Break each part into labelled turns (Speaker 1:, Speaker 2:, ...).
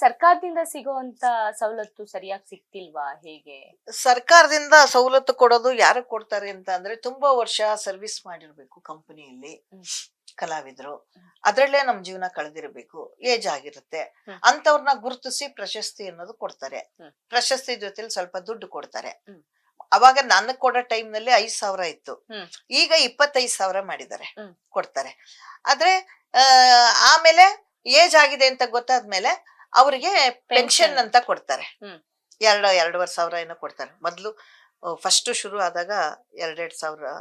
Speaker 1: ಸರ್ಕಾರದಿಂದ ಸಿಗುವಂತ ಸವಲತ್ತು ಸರಿಯಾಗಿ ಸಿಗ್ತಿಲ್ವಾ ಹೇಗೆ?
Speaker 2: ಸರ್ಕಾರದಿಂದ ಸವಲತ್ತು ಕೊಡೋದು ಯಾರು ಕೊಡ್ತಾರೆ ಅಂತ ಅಂದ್ರೆ ತುಂಬಾ ವರ್ಷ ಸರ್ವಿಸ್ ಮಾಡಿರ್ಬೇಕು ಕಂಪನಿಯಲ್ಲಿ ಕಲಾವಿದ್ರು, ಅದ್ರಲ್ಲೇ ನಮ್ ಜೀವನ ಕಳೆದಿರ್ಬೇಕು, ಏಜ್ ಆಗಿರುತ್ತೆ. ಅಂತವ್ರನ್ನ ಗುರುತಿಸಿ ಪ್ರಶಸ್ತಿ ಅನ್ನೋದು ಕೊಡ್ತಾರೆ. ಪ್ರಶಸ್ತಿ ಜೊತೆಲಿ ಸ್ವಲ್ಪ ದುಡ್ಡು ಕೊಡ್ತಾರೆ. ಅವಾಗ ನನಗ್ ಕೊಡೋ ಟೈಮ್ ನಲ್ಲಿ 5,000 ಇತ್ತು, ಈಗ 25,000 ಮಾಡಿದ್ದಾರೆ, ಕೊಡ್ತಾರೆ. ಆದ್ರೆ ಆಮೇಲೆ ಏಜ್ ಆಗಿದೆ ಅಂತ ಗೊತ್ತಾದ್ಮೇಲೆ ಅವ್ರಿಗೆ ಪೆನ್ಷನ್ ಅಂತ ಕೊಡ್ತಾರೆ. 2,500 ಏನೋ ಕೊಡ್ತಾರೆ. ಮೊದ್ಲು ಫಸ್ಟ್ ಶುರು ಆದಾಗ 2,000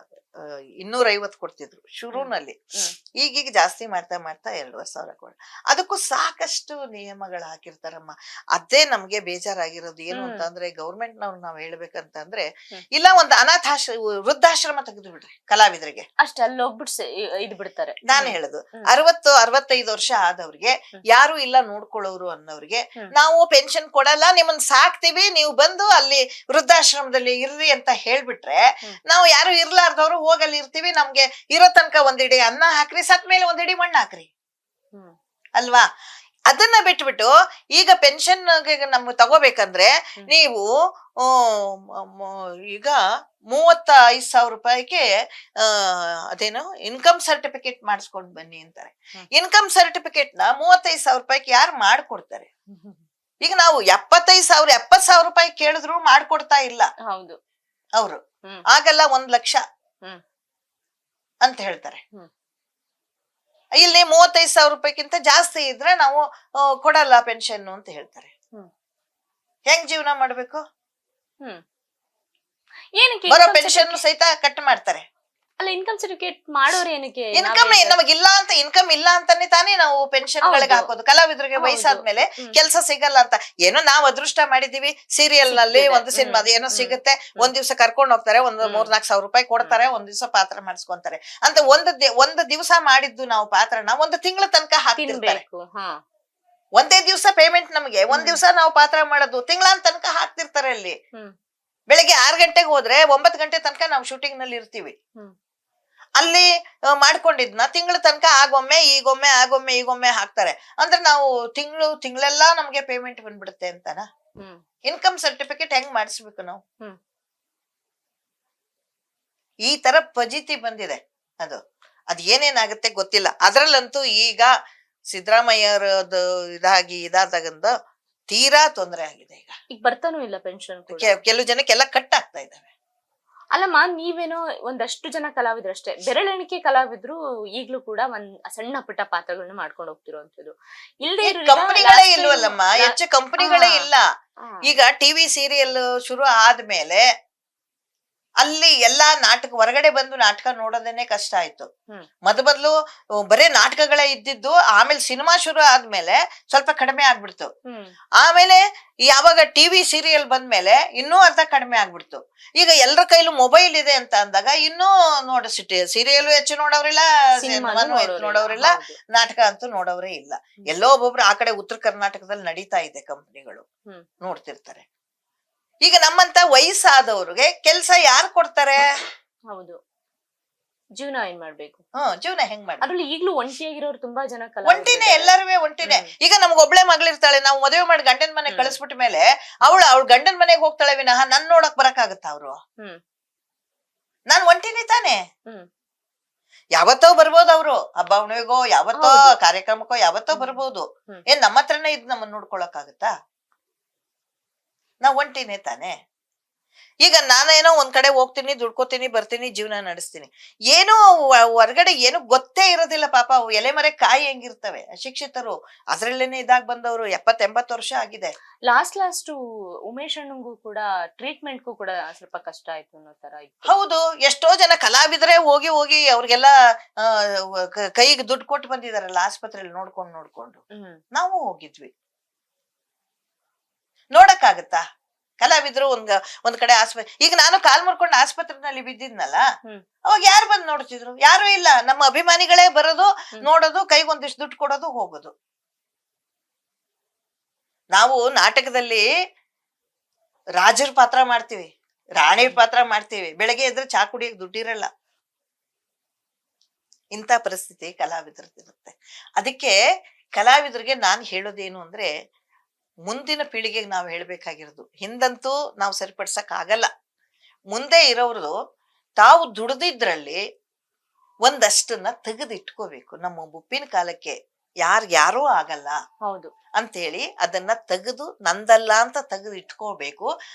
Speaker 2: 250 ಕೊಡ್ತಿದ್ರು ಶುರುನಲ್ಲಿ. ಈಗೀಗ ಜಾಸ್ತಿ ಮಾಡ್ತಾ ಮಾಡ್ತಾ 2,500 ಕೊಡ. ಅದಕ್ಕೂ ಸಾಕಷ್ಟು ನಿಯಮಗಳು ಹಾಕಿರ್ತಾರಮ್ಮ. ಅದೇ ನಮ್ಗೆ ಬೇಜಾರಾಗಿರೋದು ಏನು ಅಂತ ಅಂದ್ರೆ ಗೌರ್ಮೆಂಟ್ ನವ್ರು ನಾವ್ ಹೇಳ್ಬೇಕಂತಂದ್ರೆ, ಇಲ್ಲ ಒಂದು ವೃದ್ಧಾಶ್ರಮ ತೆಗೆದು ಬಿಡ್ರಿ ಕಲಾವಿದರಿಗೆ
Speaker 1: ಅಷ್ಟೇ, ಅಲ್ಲಿ ಹೋಗ್ಬಿಟ್ಟು ಇದ್ ಬಿಡ್ತಾರೆ.
Speaker 2: ನಾನು ಹೇಳುದು 60-65 ವರ್ಷ ಆದವ್ರಿಗೆ, ಯಾರು ಇಲ್ಲ ನೋಡ್ಕೊಳ್ಳೋರು ಅನ್ನೋರ್ಗೆ ನಾವು ಪೆನ್ಷನ್ ಕೊಡಲ್ಲ, ನಿಮ್ಮನ್ನ ಸಾಕ್ತಿವಿ, ನೀವು ಬಂದು ಅಲ್ಲಿ ವೃದ್ಧಾಶ್ರಮದಲ್ಲಿ ಇರ್ರಿ ಅಂತ ಹೇಳ್ಬಿಟ್ರೆ, ನಾವು ಯಾರು ಇರ್ಲಾರ್ದವ್ರು ಹೋಗಲ್ಲಿ ಇರ್ತೀವಿ, ನಮ್ಗೆ ಇರೋ ತನಕ ಒಂದಿಡಿ ಅನ್ನ ಹಾಕ್ರಿ, ಸತ್ ಮೇಲೆ ಒಂದಿಡಿ ಮಣ್ಣು ಹಾಕ್ರಿ ಅಲ್ವಾ? ಅದನ್ನ ಬಿಟ್ಬಿಟ್ಟು ಈಗ ಪೆನ್ಷನ್ ನಮ್ಗೆ ತಗೋಬೇಕಂದ್ರೆ ನೀವು ಈಗ 35,000 ರೂಪಾಯಿಗೆ ಅದೇನು ಇನ್ಕಮ್ ಸರ್ಟಿಫಿಕೇಟ್ ಮಾಡಿಸ್ಕೊಂಡ್ ಬನ್ನಿ ಅಂತಾರೆ. ಇನ್ಕಮ್ ಸರ್ಟಿಫಿಕೇಟ್ ನ 35,000 ರೂಪಾಯಿಗೆ ಯಾರು ಮಾಡ್ಕೊಡ್ತಾರೆ? ಈಗ ನಾವು 75,000 70,000 ರೂಪಾಯಿ ಕೇಳಿದ್ರು ಮಾಡ್ಕೊಡ್ತಾ ಇಲ್ಲ ಅವ್ರು. ಆಗಲ್ಲ 1 ಲಕ್ಷ ಅಂತ ಹೇಳ್ತಾರೆ. ಇಲ್ಲಿ 35,000 ರೂಪಾಯಿಗಿಂತ ಜಾಸ್ತಿ ಇದ್ರೆ ನಾವು ಕೊಡಲ್ಲ ಪೆನ್ಷನ್ ಅಂತ ಹೇಳ್ತಾರೆ. ಹೆಂಗ್ ಜೀವನ ಮಾಡ್ಬೇಕು? ಬರೋ ಪೆನ್ಷನ್ ಸಹಿತ ಕಟ್ ಮಾಡ್ತಾರೆ.
Speaker 1: ಅಲ್ಲ, ಇನ್ಕಮ್ ಸರ್ಟಿಫಿಕೇಟ್ ಮಾಡೋರು ಏನಕ್ಕೆ?
Speaker 2: ಇನ್ಕಮ್ ಇಲ್ಲ ಅಂತಾನೆ ತಾನೇ ನಾವು ಪೆನ್ಷನ್ ಗಳಿಗೆ ಹಾಕೋದು. ಕಲಾವಿದರಿಗೆ ವಯಸ್ಸಾದ್ಮೇಲೆ ಕೆಲಸ ಸಿಗಲ್ಲ ಅಂತ ಏನೋ ನಾವ್ ಅದೃಷ್ಟ ಮಾಡಿದೀವಿ, ಸೀರಿಯಲ್ ನಲ್ಲಿ ಒಂದು ಸಿನಿಮಾ ಏನೋ ಸಿಗುತ್ತೆ, ಒಂದ್ ದಿವ್ಸ ಕರ್ಕೊಂಡ್ ಹೋಗ್ತಾರೆ, ಒಂದು 3-4 ಸಾವಿರ ರೂಪಾಯಿ ಕೊಡ್ತಾರೆ, ಒಂದ್ ದಿವ್ಸ ಪಾತ್ರ ಮಾಡಿಸ್ಕೊಂತಾರೆ ಅಂತ. ಒಂದು ದಿವಸ ಮಾಡಿದ್ದು ನಾವು ಪಾತ್ರನ 1 ತಿಂಗಳ ತನಕ ಹಾಕ್ತಿರ್ತಾರೆ. ಒಂದೇ ದಿವ್ಸ ಪೇಮೆಂಟ್ ನಮ್ಗೆ, ಒಂದ್ ದಿವ್ಸ ನಾವು ಪಾತ್ರ ಮಾಡೋದು ತಿಂಗಳ ತನಕ ಹಾಕ್ತಿರ್ತಾರೆ. ಅಲ್ಲಿ ಬೆಳಿಗ್ಗೆ 6 ಗಂಟೆಗೆ ಹೋದ್ರೆ 9 ಗಂಟೆ ತನಕ ನಾವು ಶೂಟಿಂಗ್ ನಲ್ಲಿ ಇರ್ತೀವಿ. ಅಲ್ಲಿ ಮಾಡ್ಕೊಂಡಿದ್ನ ತಿಂಗಳ ತನಕ ಆಗೊಮ್ಮೆ ಈಗೊಮ್ಮೆ ಹಾಕ್ತಾರೆ. ಅಂದ್ರೆ ನಾವು ತಿಂಗಳೆಲ್ಲಾ ನಮ್ಗೆ ಪೇಮೆಂಟ್ ಬಂದ್ಬಿಡುತ್ತೆ ಅಂತಾನ? ಇನ್ಕಮ್ ಸರ್ಟಿಫಿಕೇಟ್ ಹೆಂಗ್ ಮಾಡಿಸ್ಬೇಕು ನಾವು? ಈ ತರ ಫಜೀತಿ ಬಂದಿದೆ. ಅದ್ ಏನೇನಾಗುತ್ತೆ ಗೊತ್ತಿಲ್ಲ. ಅದ್ರಲ್ಲಂತೂ ಈಗ ಸಿದ್ದರಾಮಯ್ಯರದು ಇದಾದಾಗಂದ ತೀರಾ ತೊಂದರೆ ಆಗಿದೆ. ಈಗ
Speaker 1: ಬರ್ತಾನೂ ಇಲ್ಲ ಪೆನ್ಷನ್.
Speaker 2: ಕೆಲವು ಜನಕ್ಕೆಲ್ಲ ಕಟ್ ಆಗ್ತಾ ಇದಾವೆ.
Speaker 1: ಅಲ್ಲಮ್ಮ, ನೀವೇನೋ ಒಂದಷ್ಟು ಜನ ಕಲಾವಿದ್ರು ಅಷ್ಟೇ, ಬೆರಳೆಣಿಕೆ ಕಲಾವಿದ್ರು ಈಗ್ಲೂ ಕೂಡ ಒಂದ್ ಸಣ್ಣ ಪುಟ್ಟ ಪಾತ್ರಗಳನ್ನ ಮಾಡ್ಕೊಂಡು ಹೋಗ್ತಿರುವಂತದ್ದು. ಇಲ್ಲದೆ
Speaker 2: ಕಂಪನಿಗಳೇ ಇಲ್ವಲ್ಲಮ್ಮ, ಹೆಚ್ಚು ಕಂಪನಿಗಳೇ ಇಲ್ಲ. ಈಗ ಟಿವಿ ಸೀರಿಯಲ್ ಶುರು ಆದ್ಮೇಲೆ ಅಲ್ಲಿ ಎಲ್ಲಾ ನಾಟಕ ಹೊರಗಡೆ ಬಂದು ನಾಟಕ ನೋಡೋದೇನೆ ಕಷ್ಟ ಆಯ್ತು. ಮೊದಲು ಬರೇ ನಾಟಕಗಳೇ ಇದ್ದಿದ್ದು. ಆಮೇಲೆ ಸಿನಿಮಾ ಶುರು ಆದ್ಮೇಲೆ ಸ್ವಲ್ಪ ಕಡಿಮೆ ಆಗ್ಬಿಡ್ತು. ಆಮೇಲೆ ಯಾವಾಗ ಟಿವಿ ಸೀರಿಯಲ್ ಬಂದ್ಮೇಲೆ ಇನ್ನೂ ಅರ್ಧ ಕಡಿಮೆ ಆಗ್ಬಿಡ್ತು. ಈಗ ಎಲ್ಲರ ಕೈಲೂ ಮೊಬೈಲ್ ಇದೆ ಅಂತ ಅಂದಾಗ ಇನ್ನೂ ಸೀರಿಯಲ್ ಹೆಚ್ಚು ನೋಡೋರಿಲ್ಲ, ಸಿನಿಮಾನು ನೋಡೋರಿಲ್ಲ, ನಾಟಕ ಅಂತೂ ನೋಡೋರೇ ಇಲ್ಲ. ಎಲ್ಲೋ ಒಬ್ಬೊಬ್ರು ಆ ಕಡೆ ಉತ್ತರ ಕರ್ನಾಟಕದಲ್ಲಿ ನಡೀತಾ ಇದೆ, ಕಂಪನಿಗಳು ನೋಡ್ತಿರ್ತಾರೆ. ಈಗ ನಮ್ಮಂತ ವಯಸ್ಸಾದವ್ರಿಗೆ ಕೆಲ್ಸ ಯಾರು ಕೊಡ್ತಾರೆ?
Speaker 1: ಹೌದು, ಜೀವನ ಏನ್ ಮಾಡ್ಬೇಕು?
Speaker 2: ಜೀವನ ಹೆಂಗ್ ಮಾಡ್ಬೇಕು?
Speaker 1: ಅದ್ರಲ್ಲಿ ಈಗ್ಲೂ ಒಂಟಿಯಾಗಿರೋರು ತುಂಬಾ ಜನ
Speaker 2: ಒಂಟಿನೇ, ಎಲ್ಲರೂ ಒಂಟಿನೇ. ಈಗ ನಮ್ಗೆ ಒಬ್ಳೆ ಮಗಳಿರ್ತಾಳೆ, ನಾವು ಮದುವೆ ಮಾಡಿ ಗಂಡನ ಮನೆಗ್ ಕಳಿಸ್ಬಿಟ್ಟ ಮೇಲೆ ಅವಳ ಗಂಡನ ಮನೆಗ್ ಹೋಗ್ತಾಳೆ ವಿನಃ ನನ್ ನೋಡಕ್ ಬರಕಾಗತ್ತ? ಅವ್ರು ನಾನ್ ಒಂಟಿನೇ ತಾನೆ. ಯಾವತ್ತೋ ಬರ್ಬೋದು ಅವ್ರು, ಹಬ್ಬ ಹುಣ್ಣಿಮೆಗೋ ಯಾವತ್ತೋ ಕಾರ್ಯಕ್ರಮಕ್ಕೋ ಯಾವತ್ತೋ ಬರ್ಬೋದು. ಏನ್ ನಮ್ಮ ಹತ್ರನೇ ಇದ್ ನಮ್ಮನ್ನ ನೋಡ್ಕೊಳಕ್ ಆಗತ್ತಾ? ನಾವ್ ಒಂಟಿನೇ ತಾನೆ. ಈಗ ನಾನೇನೋ ಒಂದ್ ಕಡೆ ಹೋಗ್ತೀನಿ, ದುಡ್ಕೋತೀನಿ, ಬರ್ತೀನಿ, ಜೀವನ ನಡೆಸ್ತೀನಿ. ಏನೋ ಹೊರಗಡೆ ಏನು ಗೊತ್ತೇ ಇರೋದಿಲ್ಲ ಪಾಪ. ಅವು ಎಲೆ ಮರೆ ಕಾಯಿ ಹೆಂಗಿರ್ತವೆ, ಅಶಿಕ್ಷಿತರು, ಅದ್ರಲ್ಲೇನೆ ಇದಾಗ್ ಬಂದವರು. 70-80 ವರ್ಷ ಆಗಿದೆ.
Speaker 1: ಲಾಸ್ಟ್ ಉಮೇಶ್ ಅಣ್ಣಂಗೂ ಕೂಡ ಟ್ರೀಟ್ಮೆಂಟ್ಗೂ ಕೂಡ ಸ್ವಲ್ಪ ಕಷ್ಟ ಆಯ್ತು ಅನ್ನೋ ತರ ಇತ್ತು.
Speaker 2: ಹೌದು, ಎಷ್ಟೋ ಜನ ಕಲಾವಿದ್ರೆ ಹೋಗಿ ಅವ್ರಿಗೆಲ್ಲ ಕೈಗೆ ದುಡ್ಡು ಕೊಟ್ಟು ಬಂದಿದಾರಲ್ಲ ಆಸ್ಪತ್ರೆಯಲ್ಲಿ ನೋಡ್ಕೊಂಡು. ನಾವು ಹೋಗಿದ್ವಿ, ನೋಡಕ್ಕಾಗತ್ತಾ? ಕಲಾವಿದ್ರು ಒಂದ್ ಕಡೆ ಆಸ್ಪತ್ರೆ. ಈಗ ನಾನು ಕಾಲ್ ಮುರ್ಕೊಂಡು ಆಸ್ಪತ್ರೆನಲ್ಲಿ ಬಿದ್ದಿದ್ನಲ್ಲ, ಅವಾಗ ಯಾರು ಬಂದು ನೋಡ್ತಿದ್ರು? ಯಾರು ಇಲ್ಲ. ನಮ್ಮ ಅಭಿಮಾನಿಗಳೇ ಬರೋದು, ನೋಡೋದು, ಕೈಗೊಂದಿಷ್ಟು ದುಡ್ಡು ಕೊಡೋದು, ಹೋಗೋದು. ನಾವು ನಾಟಕದಲ್ಲಿ ರಾಜರ ಪಾತ್ರ ಮಾಡ್ತೀವಿ, ರಾಣಿ ಪಾತ್ರ ಮಾಡ್ತೀವಿ, ಬೆಳಗ್ಗೆ ಎದ್ರೆ ಚಾ ಕುಡಿಯಕ್ ದುಡ್ಡಿರಲ್ಲ. ಇಂಥ ಪರಿಸ್ಥಿತಿ ಕಲಾವಿದ್ರದಿರುತ್ತೆ. ಅದಕ್ಕೆ ಕಲಾವಿದರಿಗೆ ನಾನ್ ಹೇಳೋದೇನು ಅಂದ್ರೆ, ಮುಂದಿನ ಪೀಳಿಗೆಗೆ ನಾವು ಹೇಳ್ಬೇಕಾಗಿರೋದು, ಹಿಂದಂತೂ ನಾವು ಸರಿಪಡ್ಸಕ್ ಆಗಲ್ಲ. ಮುಂದೆ ಇರೋರು ತಾವು ದುಡ್ದಿದ್ರಲ್ಲಿ ಒಂದಷ್ಟನ್ನ ತೆಗೆದಿಟ್ಕೋಬೇಕು. ನಮ್ಮ ಮುಪ್ಪಿನ ಕಾಲಕ್ಕೆ ಯಾರೋ ಆಗಲ್ಲ
Speaker 1: ಹೌದು.
Speaker 2: ಅಂತೇಳಿ ಅದನ್ನ ತೆಗೆದು ನಂದಲ್ಲ ಅಂತ ತೆಗೆದು ಇಟ್ಕೋಬೇಕು.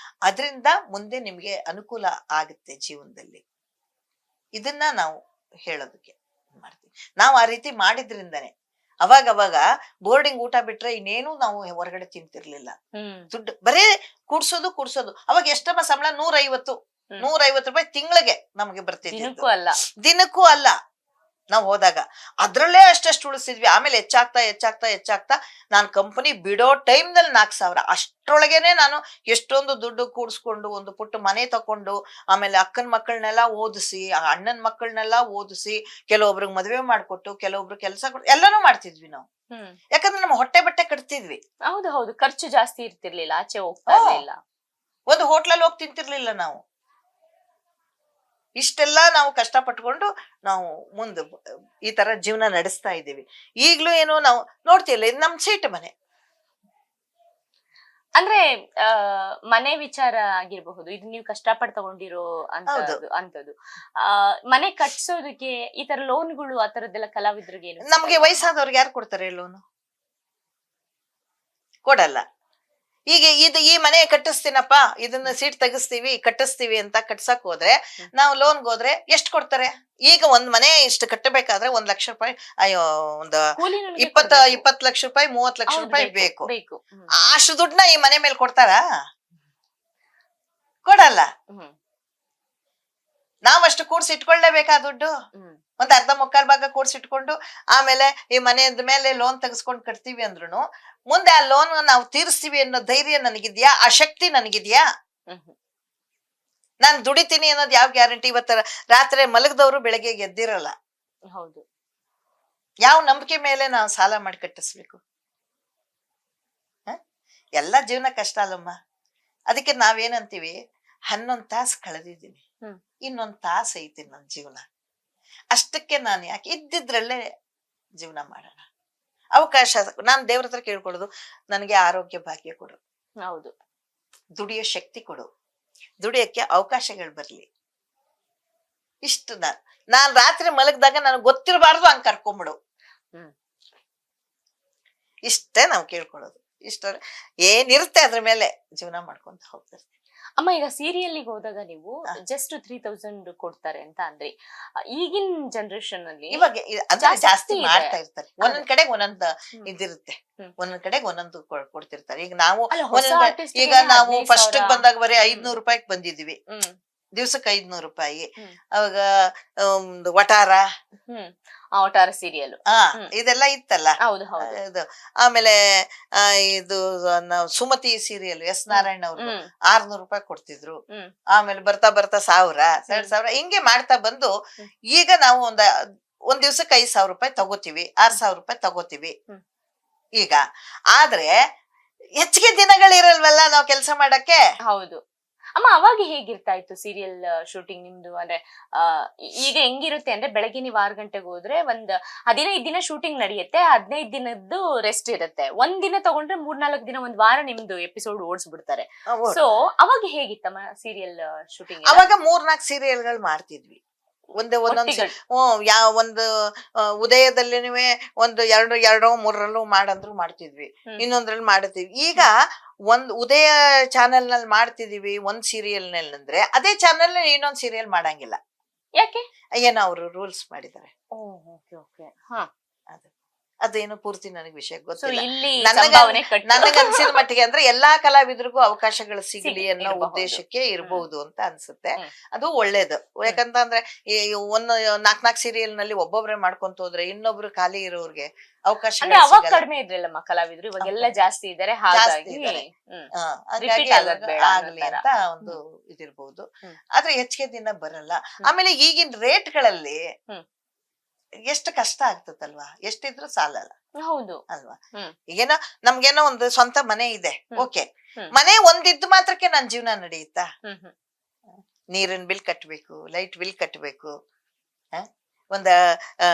Speaker 2: ಅದರಿಂದ ಮುಂದೆ ನಿಮ್ಗೆ ಅನುಕೂಲ ಆಗುತ್ತೆ ಜೀವನದಲ್ಲಿ. ಇದನ್ನ ನಾವು ಹೇಳೋದಕ್ಕೆ ಮಾಡ್ತೀವಿ. ನಾವು ಆ ರೀತಿ ಮಾಡಿದ್ರಿಂದನೇ ಅವಾಗ ಬೋರ್ಡಿಂಗ್ ಊಟ ಬಿಟ್ರೆ ಇನ್ನೇನು ನಾವು ಹೊರಗಡೆ ತಿಂತಿರ್ಲಿಲ್ಲ. ದುಡ್ಡು ಬರೇ ಕೂಡ್ಸೋದು. ಅವಾಗ ಎಷ್ಟಮ್ಮ ಸಂಬಳ? 150 ರೂಪಾಯಿ ತಿಂಗಳಿಗೆ ನಮಗೆ ಬರ್ತಿದ್ದಿದ್ದು. ದಿನಕ್ಕೂ ಅಲ್ಲ. ನಾವು ಹೋದಾಗ ಅದ್ರಲ್ಲೇ ಅಷ್ಟಷ್ಟು ಉಳಿಸಿದ್ವಿ. ಆಮೇಲೆ ಹೆಚ್ಚಾಗ್ತಾ ನಾನು ಕಂಪನಿ ಬಿಡೋ ಟೈಮ್ ನಲ್ಲಿ 4,000. ಅಷ್ಟ್ರೊಳಗೇನೆ ನಾನು ಎಷ್ಟೊಂದು ದುಡ್ಡು ಕೂಡಿಸ್ಕೊಂಡು ಒಂದು ಪುಟ್ಟ ಮನೆ ತಕೊಂಡು, ಆಮೇಲೆ ಅಕ್ಕನ ಮಕ್ಕಳನ್ನೆಲ್ಲ ಓದಿಸಿ, ಅಣ್ಣನ ಮಕ್ಕಳನ್ನೆಲ್ಲ ಓದಿಸಿ, ಕೆಲವೊಬ್ರಿಗೆ ಮದುವೆ ಮಾಡ್ಕೊಟ್ಟು, ಕೆಲವೊಬ್ರು ಕೆಲಸ ಕೊಟ್ಟು ಎಲ್ಲಾನು ಮಾಡ್ತಿದ್ವಿ ನಾವು. ಯಾಕಂದ್ರೆ ನಮ್ಮ ಹೊಟ್ಟೆ ಬಟ್ಟೆ ಕಟ್ತಿದ್ವಿ.
Speaker 1: ಹೌದು, ಖರ್ಚು ಜಾಸ್ತಿ ಇರ್ತಿರ್ಲಿಲ್ಲ, ಆಚೆ ಹೋಗ್ತಾ ಇರ್ಲಿಲ್ಲ.
Speaker 2: ಒಂದು ಹೋಟ್ಲಲ್ಲಿ ಹೋಗಿ ತಿಂತಿರ್ಲಿಲ್ಲ ನಾವು. ಇಷ್ಟೆಲ್ಲ ನಾವು ಕಷ್ಟಪಟ್ಕೊಂಡು ನಾವು ಮುಂದೆ ಈ ತರ ಜೀವನ ನಡೆಸ್ತಾ ಇದ್ದೀವಿ. ಈಗ್ಲೂ ಏನು ನಾವು ನೋಡ್ತಿಲ್ಲ, ಇದು ನಮ್ ಸೀಟ್ ಮನೆ.
Speaker 1: ಅಂದ್ರೆ ಮನೆ ವಿಚಾರ ಆಗಿರ್ಬಹುದು, ಇದು ನೀವು ಕಷ್ಟಪಟ್ಟು ತಗೊಂಡಿರೋ ಅಂತದ್ದು. ಮನೆ ಕಟ್ಸೋದಕ್ಕೆ ಈ ತರ ಲೋನ್ಗಳು ಆ ತರದ್ದೆಲ್ಲ ಕಲಾವಿದ್ರಿಗೆ
Speaker 2: ನಮ್ಗೆ ವಯಸ್ಸಾದವ್ರಿಗೆ ಯಾರು ಕೊಡ್ತಾರೆ ಲೋನು? ಕೊಡಲ್ಲ. ಈಗ ಈ ಮನೆ ಕಟ್ಟಿಸ್ತೀನಪ್ಪ, ಇದನ್ನ ಸೀಟ್ ತೆಗಿಸ್ತೀವಿ ಕಟ್ಟಿಸ್ತೀವಿ ಅಂತ ಕಟ್ಸಕ್ ಹೋದ್ರೆ, ನಾವು ಲೋನ್ಗೆ ಹೋದ್ರೆ ಎಷ್ಟು ಕೊಡ್ತಾರೆ? ಈಗ ಒಂದ್ ಮನೆ ಇಷ್ಟು ಕಟ್ಟಬೇಕಾದ್ರೆ 1 ಲಕ್ಷ ರೂಪಾಯಿ, ಅಯ್ಯೋ, ಒಂದು 20 ಲಕ್ಷ ರೂಪಾಯಿ 30 ಲಕ್ಷ ರೂಪಾಯಿ ಬೇಕು. ಅಷ್ಟು ದುಡ್ಡನ್ನ ಈ ಮನೆ ಮೇಲೆ ಕೊಡ್ತಾರ? ಕೊಡಲ್ಲ. ನಾವಷ್ಟು ಕೂಡ್ಸಿ ಇಟ್ಕೊಳ್ಳೇಬೇಕಾ ದುಡ್ಡು? ಒಂದ್ 1/2 ಕೂಡ್ಸಿಟ್ಕೊಂಡು ಆಮೇಲೆ ಈ ಮನೆಯ ಮೇಲೆ ಲೋನ್ ತೆಗೆಸ್ಕೊಂಡು ಕಟ್ತೀವಿ ಅಂದ್ರುನು ಮುಂದೆ ಆ ಲೋನ್ ನಾವು ತೀರಿಸ್ತೀವಿ ಅನ್ನೋ ಧೈರ್ಯ ನನಗಿದ್ಯಾ? ಆ ಶಕ್ತಿ ನನಗಿದ್ಯಾ? ನಾನ್ ದುಡಿತೀನಿ ಅನ್ನೋದು ಯಾವ ಗ್ಯಾರಂಟಿ? ಇವತ್ತ ರಾತ್ರಿ ಮಲಗದವ್ರು ಬೆಳಗ್ಗೆ ಎದ್ದಿರಲ್ಲ.
Speaker 1: ಹೌದು.
Speaker 2: ಯಾವ ನಂಬಿಕೆ ಮೇಲೆ ನಾವು ಸಾಲ ಮಾಡಿ ಕಟ್ಟಿಸ್ಬೇಕು? ಎಲ್ಲ ಜೀವನ ಕಷ್ಟ ಅಲ್ಲಮ್ಮ. ಅದಕ್ಕೆ ನಾವೇನಂತೀವಿ, 11 ತಾಸು ಕಳೆದಿದ್ದೀನಿ, ಇನ್ನೊಂದ್ ತಾಸು ಐತಿ ನನ್ನ ಜೀವನ. ಅಷ್ಟಕ್ಕೆ ನಾನು ಯಾಕೆ ಇದ್ದಿದ್ರಲ್ಲೇ ಜೀವನ ಮಾಡೋಣ. ಅವಕಾಶ ನಾನು ದೇವ್ರ ಹತ್ರ ಕೇಳ್ಕೊಳ್ಳೋದು, ನನಗೆ ಆರೋಗ್ಯ ಭಾಗ್ಯ ಕೊಡು.
Speaker 1: ಹೌದು.
Speaker 2: ದುಡಿಯೋ ಶಕ್ತಿ ಕೊಡು, ದುಡಿಯಕ್ಕೆ ಅವಕಾಶಗಳು ಬರ್ಲಿ. ಇಷ್ಟು ನಾನ್ ರಾತ್ರಿ ಮಲಗಿದಾಗ ನನಗೆ ಗೊತ್ತಿರಬಾರ್ದು ಹಂಗ್ ಕರ್ಕೊಂಬಿಡು. ಇಷ್ಟೇ ನಾವು ಕೇಳ್ಕೊಳ್ಳೋದು. ಇಷ್ಟ ಏನಿರುತ್ತೆ ಅದ್ರ ಮೇಲೆ ಜೀವನ ಮಾಡ್ಕೊಂತ ಹೋಗ್ತಿರ್ತೀವಿ.
Speaker 1: ಅಮ್ಮ, ಈಗ ಸೀರಿಯಲ್ಗೆ ಹೋದಾಗ ನೀವು ಜಸ್ಟ್ 3,000 ಕೊಡ್ತಾರೆ ಅಂತ ಅಂದ್ರೆ, ಈಗಿನ ಜನರೇಷನ್ ಅಲ್ಲಿ
Speaker 2: ಇವಾಗ ಜಾಸ್ತಿ ಮಾಡ್ತಾ ಇರ್ತಾರೆ. ಒಂದೊಂದ್ ಕಡೆಗೆ ಒಂದೊಂದ್ ಇದಿರುತ್ತೆ, ಒಂದೊಂದ್ ಕಡೆಗೆ ಒಂದೊಂದು ಕೊಡ್ತಿರ್ತಾರೆ. ಈಗ ನಾವು ಫಸ್ಟ್ ಬಂದಾಗ ಬರೀ 500 ರೂಪಾಯಿಗೆ ಬಂದಿದ್ವಿ, ದಿವ್ಸಕ್ಕೆ 500 ರೂಪಾಯಿ. ಅವಾಗ
Speaker 1: ವಟಾರ ಸೀರಿಯಲ್
Speaker 2: ಇದೆಲ್ಲ ಇತ್ತಲ್ಲ. ಇದು ಆಮೇಲೆ ಇದು ಸುಮತಿ ಸೀರಿಯಲ್ ಎಸ್ ನಾರಾಯಣ ಅವರು 600 ರೂಪಾಯಿ ಕೊಡ್ತಿದ್ರು. ಆಮೇಲೆ ಬರ್ತಾ 1,000 2,000 ಹಿಂಗೆ ಮಾಡ್ತಾ ಬಂದು ಈಗ ನಾವು ಒಂದ್ ದಿವ್ಸಕ್ಕೆ 5,000 ರೂಪಾಯಿ ತಗೋತೀವಿ, 6,000 ರೂಪಾಯಿ ತಗೋತೀವಿ ಈಗ. ಆದ್ರೆ ಹೆಚ್ಚಿಗೆ ದಿನಗಳಿರಲ್ವಲ್ಲ ನಾವು ಕೆಲಸ ಮಾಡಕ್ಕೆ.
Speaker 1: ಹೌದು ಅಮ್ಮ, ಅವಾಗ ಹೇಗಿರ್ತಾ ಇತ್ತು ಸೀರಿಯಲ್ ಶೂಟಿಂಗ್ ನಿಮ್ದು? ಅಂದ್ರೆ ಈಗ ಹೆಂಗಿರುತ್ತೆ ಅಂದ್ರೆ, ಬೆಳಗ್ಗೆ ನೀವು 6 ಗಂಟೆಗೆ ಹೋದ್ರೆ ಒಂದ್ 15 ದಿನ ಶೂಟಿಂಗ್ ನಡೆಯುತ್ತೆ, 15 ದಿನದ್ದು ರೆಸ್ಟ್ ಇರುತ್ತೆ. ಒಂದ್ ದಿನ ತಗೊಂಡ್ರೆ 3-4 ದಿನ, ಒಂದ್ ವಾರ ನಿಮ್ದು ಎಪಿಸೋಡ್ ಓಡಿಸ್ಬಿಡ್ತಾರೆ. ಸೊ ಅವಾಗ ಹೇಗಿತ್ತಮ್ಮ ಸೀರಿಯಲ್ ಶೂಟಿಂಗ್?
Speaker 2: ಅವಾಗ 3-4 ಸೀರಿಯಲ್ಗಳು ಮಾಡ್ತಿದ್ವಿ ಒಂದು ಉದಯದಲ್ಲಿನೂ ಒಂದು 2-3 ಮಾಡಂದ್ರು ಮಾಡ್ತಿದ್ವಿ, ಇನ್ನೊಂದ್ರಲ್ಲಿ ಮಾಡ್ತೀವಿ. ಈಗ ಒಂದ್ ಉದಯ ಚಾನೆಲ್ ನಲ್ಲಿ ಮಾಡ್ತಿದೀವಿ ಒಂದ್ ಸೀರಿಯಲ್ ನಲ್ಲಿ ಅಂದ್ರೆ, ಅದೇ ಚಾನೆಲ್ ನಲ್ಲಿ ಇನ್ನೊಂದ್ ಸೀರಿಯಲ್ ಮಾಡಂಗಿಲ್ಲ.
Speaker 1: ಯಾಕೆ?
Speaker 2: ಏನೋ ಅವರು ರೂಲ್ಸ್ ಮಾಡಿದ್ದಾರೆ. ಅದೇನು ಪೂರ್ತಿ ನನಗೆ ವಿಷಯ ಗೊತ್ತಿಲ್ಲ. ನನಗನ್ಸಿದ ಮಟ್ಟಿಗೆ ಅಂದ್ರೆ ಎಲ್ಲಾ ಕಲಾವಿದರಿಗೂ ಅವಕಾಶಗಳು ಸಿಗಲಿ ಅನ್ನೋ ಉದ್ದೇಶಕ್ಕೆ ಇರಬಹುದು ಅಂತ ಅನ್ಸುತ್ತೆ. ಅದು ಒಳ್ಳೇದು. ಯಾಕಂತಂದ್ರೆ ಒಂದು 4 ಸೀರಿಯಲ್ ನಲ್ಲಿ ಒಬ್ಬೊಬ್ರೆ ಮಾಡ್ಕೊಂತ ಹೋದ್ರೆ ಇನ್ನೊಬ್ರು ಖಾಲಿ ಇರೋರ್ಗೆ ಅವಕಾಶ
Speaker 1: ಕಡಿಮೆ ಇದ್ರಲ್ಲಮ್ಮ ಕಲಾವಿದ್ರು, ಇವಾಗೆಲ್ಲ ಜಾಸ್ತಿ ಇದಾರೆ, ಹಾಗಾಗಿ
Speaker 2: ಆಗ್ಲಿ ಅಂತ ಒಂದು ಇದಿರ್ಬಹುದು. ಆದ್ರೆ ಹೆಚ್ಚಿಗೆ ದಿನ ಬರಲ್ಲ. ಆಮೇಲೆ ಈಗಿನ ರೇಟ್ಗಳಲ್ಲಿ ಎಷ್ಟು ಕಷ್ಟ ಆಗ್ತದಲ್ವಾ, ಎಷ್ಟಿದ್ರು ಸಾಲಲ್ಲ.
Speaker 1: ಹೌದು
Speaker 2: ಅಲ್ವಾ? ಈಗೇನೋ ನಮ್ಗೇನೋ ಒಂದು ಸ್ವಂತ ಮನೆ ಇದೆ, ಓಕೆ, ಮನೆ ಒಂದಿದ್ದು ಮಾತ್ರಕ್ಕೆ ನನ್ ಜೀವನ ನಡೆಯುತ್ತಾ? ನೀರಿನ ಬಿಲ್ ಕಟ್ಬೇಕು, ಲೈಟ್ ಬಿಲ್ ಕಟ್ಬೇಕು, ಒಂದ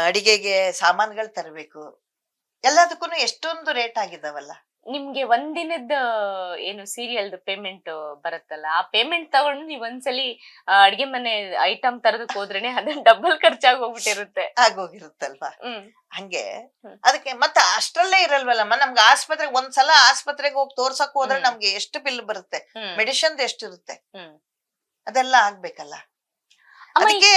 Speaker 2: ಅಡಿಗೆಗೆ ಸಾಮಾನುಗಳು ತರಬೇಕು, ಎಲ್ಲದಕ್ಕೂ ಎಷ್ಟೊಂದು ರೇಟ್ ಆಗಿದಾವಲ್ಲ.
Speaker 1: ನಿಮ್ಗೆ ಒಂದಿನದ ಏನು ಸೀರಿಯಲ್ದು ಪೇಮೆಂಟ್ ಬರುತ್ತಲ್ಲ, ಆ ಪೇಮೆಂಟ್ ತಗೊಂಡು ನೀವ್ ಒಂದ್ಸಲಿ ಅಡ್ಗೆ ಮನೆ ಐಟಮ್ ತರದಕ್ ಹೋದ್ರೇನೆ ಅದನ್ನ ಡಬಲ್ ಖರ್ಚಾಗಿ ಹೋಗ್ಬಿಟ್ಟಿರುತ್ತೆ.
Speaker 2: ಆಗೋಗಿರುತ್ತಲ್ವಾ.
Speaker 1: ಹ್ಮ್
Speaker 2: ಹಂಗೆ
Speaker 1: ಹ್ಮ್.
Speaker 2: ಅದಕ್ಕೆ ಮತ್ತೆ ಅಷ್ಟ್ರಲ್ಲೇ ಇರಲ್ವಲ್ಲಮ್ಮ, ನಮ್ಗೆ ಆಸ್ಪತ್ರೆಗೆ ಒಂದ್ಸಲ ಆಸ್ಪತ್ರೆಗೆ ಹೋಗಿ ತೋರ್ಸಕ್ ಹೋದ್ರೆ
Speaker 1: ಹ್ಮ್.
Speaker 2: ನಮ್ಗೆ ಎಷ್ಟು ಬಿಲ್ ಬರುತ್ತೆ,
Speaker 1: ಹ್ಮ್
Speaker 2: ಮೆಡಿಸಿನ್ ಎಷ್ಟಿರುತ್ತೆ,
Speaker 1: ಹ್ಮ್.
Speaker 2: ಅದೆಲ್ಲ ಆಗ್ಬೇಕಲ್ಲ.
Speaker 1: ಅಮ್ಮ
Speaker 2: ಅದಕ್ಕೆ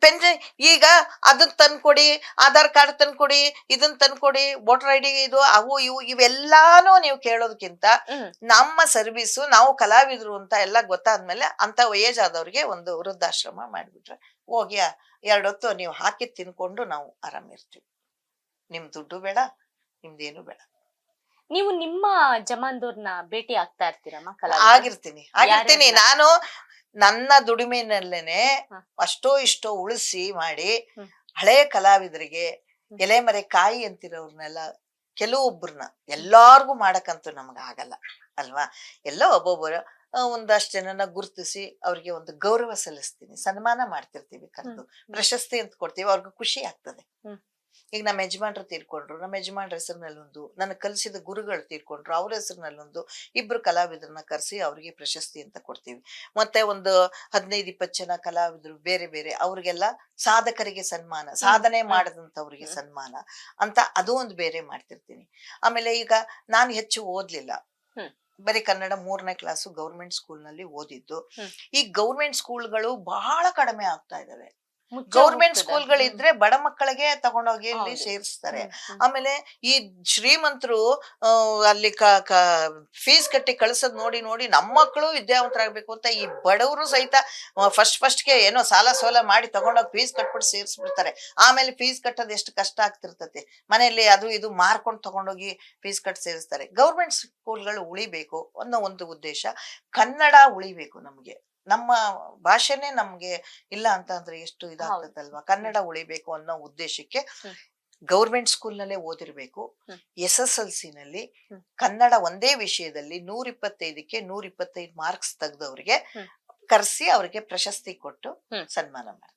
Speaker 2: ಪೆನ್ಷನ್ ಈಗ ಅದನ್ನ ತಂದ್ಕೊಡಿ, ಆಧಾರ್ ಕಾರ್ಡ್ ತಂದ್ಕೊಡಿ, ಇದನ್ನ ತಂದ್ಕೊಡಿ, ವೋಟರ್ ಐಡಿ, ಇದು ಅವು ಇವು ಇವೆಲ್ಲಾನು ನೀವು ಕೇಳೋದಕ್ಕಿಂತ
Speaker 1: ಹ್ಮ್
Speaker 2: ನಮ್ಮ ಸರ್ವಿಸು, ನಾವು ಕಲಾವಿದ್ರು ಅಂತ ಎಲ್ಲ ಗೊತ್ತಾದ್ಮೇಲೆ ಅಂತ ಏಜ್ ಆದವ್ರಿಗೆ ಒಂದು ವೃದ್ಧಾಶ್ರಮ ಮಾಡ್ಬಿಟ್ರೆ ಹೋಗಿ 2 ಹೊತ್ತು ನೀವು ಹಾಕಿ ತಿನ್ಕೊಂಡು ನಾವು ಆರಾಮಿರ್ತೀವಿ. ನಿಮ್ ದುಡ್ಡು ಬೇಡ, ನಿಮ್ದೇನು ಬೇಡ.
Speaker 1: ನೀವು ನಿಮ್ಮ ಜಮಾನ್ದವ್ರನ್ನ ಭೇಟಿ ಆಗ್ತಾ ಇರ್ತೀರಮ್ಮ ಕಲಾವಿದ್ರು?
Speaker 2: ಆಗಿರ್ತೀನಿ.
Speaker 1: ಯಾರ್ಯಾರ್ನ?
Speaker 2: ನಾನು ನನ್ನ ದುಡಿಮೆನಲ್ಲೇನೆ
Speaker 1: ಹ.
Speaker 2: ಅಷ್ಟೋ ಇಷ್ಟೋ ಉಳಿಸಿ ಮಾಡಿ
Speaker 1: ಹ್ಮ್.
Speaker 2: ಹಳೆ ಕಲಾವಿದರಿಗೆ
Speaker 1: ಹ್ಮ್.
Speaker 2: ಎಲೆ ಮರೆ ಕಾಯಿ ಅಂತಿರೋರ್ನೆಲ್ಲ ಕೆಲವೊಬ್ಬರನ್ನ, ಎಲ್ಲಾರ್ಗು ಮಾಡಕ್ಕಂತೂ ನಮ್ಗ ಆಗಲ್ಲ ಅಲ್ವಾ. ಎಲ್ಲೋ ಒಬ್ಬೊಬ್ಬರು ಒಂದಷ್ಟು ಜನನ ಗುರುತಿಸಿ ಅವ್ರಿಗೆ ಒಂದು ಗೌರವ ಸಲ್ಲಿಸ್ತೀನಿ, ಸನ್ಮಾನ ಮಾಡ್ತಿರ್ತೀವಿ, ಕರೆದು ಪ್ರಶಸ್ತಿ ಅಂತ ಕೊಡ್ತೀವಿ, ಅವ್ರಿಗೆ ಖುಷಿ ಆಗ್ತದೆ.
Speaker 1: ಹ್ಮ್.
Speaker 2: ಈಗ ನಮ್ಮ ಯಜಮಾನ್ರು ತೀರ್ಕೊಂಡ್ರು, ನಮ್ಮ ಯಜಮಾನ್ರ ಹೆಸರಿನಲ್ಲೊಂದು, ನನ್ನ ಕಲಿಸಿದ ಗುರುಗಳು ತೀರ್ಕೊಂಡ್ರು, ಅವ್ರ ಹೆಸರಿನಲ್ಲೊಂದು, ಇಬ್ರು ಕಲಾವಿದರನ್ನ ಕರೆಸಿ ಅವ್ರಿಗೆ ಪ್ರಶಸ್ತಿ ಅಂತ ಕೊಡ್ತೀವಿ. ಮತ್ತೆ ಒಂದು 15-20 ಜನ ಕಲಾವಿದರು ಬೇರೆ ಬೇರೆ, ಅವ್ರಿಗೆಲ್ಲ ಸಾಧಕರಿಗೆ ಸನ್ಮಾನ, ಸಾಧನೆ ಮಾಡದಂತವ್ರಿಗೆ ಸನ್ಮಾನ ಅಂತ ಅದು ಒಂದು ಬೇರೆ ಮಾಡ್ತಿರ್ತೀನಿ. ಆಮೇಲೆ ಈಗ ನಾನು ಹೆಚ್ಚು ಓದ್ಲಿಲ್ಲ,
Speaker 1: ಹ್ಮ್.
Speaker 2: ಬರೀ ಕನ್ನಡ 3ನೇ ಕ್ಲಾಸು ಗೌರ್ಮೆಂಟ್ ಸ್ಕೂಲ್ ನಲ್ಲಿ ಓದಿದ್ದು.
Speaker 1: ಹ್ಮ್.
Speaker 2: ಈ ಗೌರ್ಮೆಂಟ್ ಸ್ಕೂಲ್ಗಳು ಬಹಳ ಕಡಿಮೆ ಆಗ್ತಾ ಇದಾವೆ.
Speaker 1: ಮುಚ್ಚ
Speaker 2: ಗೌರ್ಮೆಂಟ್
Speaker 1: ಹೋಗ್ತದೆ.
Speaker 2: ಸ್ಕೂಲ್ಗಳಿದ್ರೆ ಬಡ ಮಕ್ಕಳಿಗೆ ತಗೊಂಡೋಗಿ ಇಲ್ಲಿ
Speaker 1: ಹೌದು.
Speaker 2: ಸೇರಿಸ್ತಾರೆ.
Speaker 1: ಹ್ಮ್.
Speaker 2: ಆಮೇಲೆ ಈ ಶ್ರೀಮಂತರು ಅಲ್ಲಿ ಫೀಸ್ ಕಟ್ಟಿ ಕಳ್ಸದ್ ನೋಡಿ ನೋಡಿ ನಮ್ಮ ಮಕ್ಕಳು ವಿದ್ಯಾವಂತರಾಗ್ಬೇಕು ಅಂತ ಈ ಬಡವರು ಸಹಿತ ಫಸ್ಟ್ಗೆ ಏನೋ ಸಾಲ ಸೋಲ ಮಾಡಿ ತಗೊಂಡೋಗಿ ಫೀಸ್ ಕಟ್ಬಿಟ್ಟು ಸೇರಿಸ್ಬಿಡ್ತಾರೆ. ಆಮೇಲೆ ಫೀಸ್ ಕಟ್ಟೋದು ಎಷ್ಟು ಕಷ್ಟ ಆಗ್ತಿರ್ತತೆ, ಮನೆಯಲ್ಲಿ ಅದು ಇದು ಮಾರ್ಕೊಂಡು ತಗೊಂಡೋಗಿ ಫೀಸ್ ಕಟ್ಟಿ ಸೇರಿಸ್ತಾರೆ. ಗೌರ್ಮೆಂಟ್ ಸ್ಕೂಲ್ಗಳು ಉಳಿಬೇಕು ಅನ್ನೋ ಒಂದು ಉದ್ದೇಶ, ಕನ್ನಡ ಉಳಿಬೇಕು, ನಮ್ಗೆ ನಮ್ಮ ಭಾಷೆನೇ ನಮ್ಗೆ ಇಲ್ಲ ಅಂತ ಅಂದ್ರೆ ಎಷ್ಟು ಇದಾಗ್ತದಲ್ವಾ. ಕನ್ನಡ ಉಳಿಬೇಕು ಅನ್ನೋ ಉದ್ದೇಶಕ್ಕೆ
Speaker 1: ಹ್ಮ್.
Speaker 2: ಗೌರ್ಮೆಂಟ್ ಸ್ಕೂಲ್ ನಲ್ಲೇ ಓದಿರ್ಬೇಕು.
Speaker 1: ಹ್ಮ್.
Speaker 2: SSLC ನಲ್ಲಿ
Speaker 1: ಹ್ಮ್.
Speaker 2: ಕನ್ನಡ ಒಂದೇ ವಿಷಯದಲ್ಲಿ 125ಕ್ಕೆ 125 ಮಾರ್ಕ್ಸ್ ತೆಗೆದವ್ರಿಗೆ
Speaker 1: ಹ್ಮ್.
Speaker 2: ಕರೆಸಿ ಅವ್ರಿಗೆ ಪ್ರಶಸ್ತಿ ಕೊಟ್ಟು
Speaker 1: ಹ್ಮ್.
Speaker 2: ಸನ್ಮಾನ ಮಾಡ್ತೀವಿ.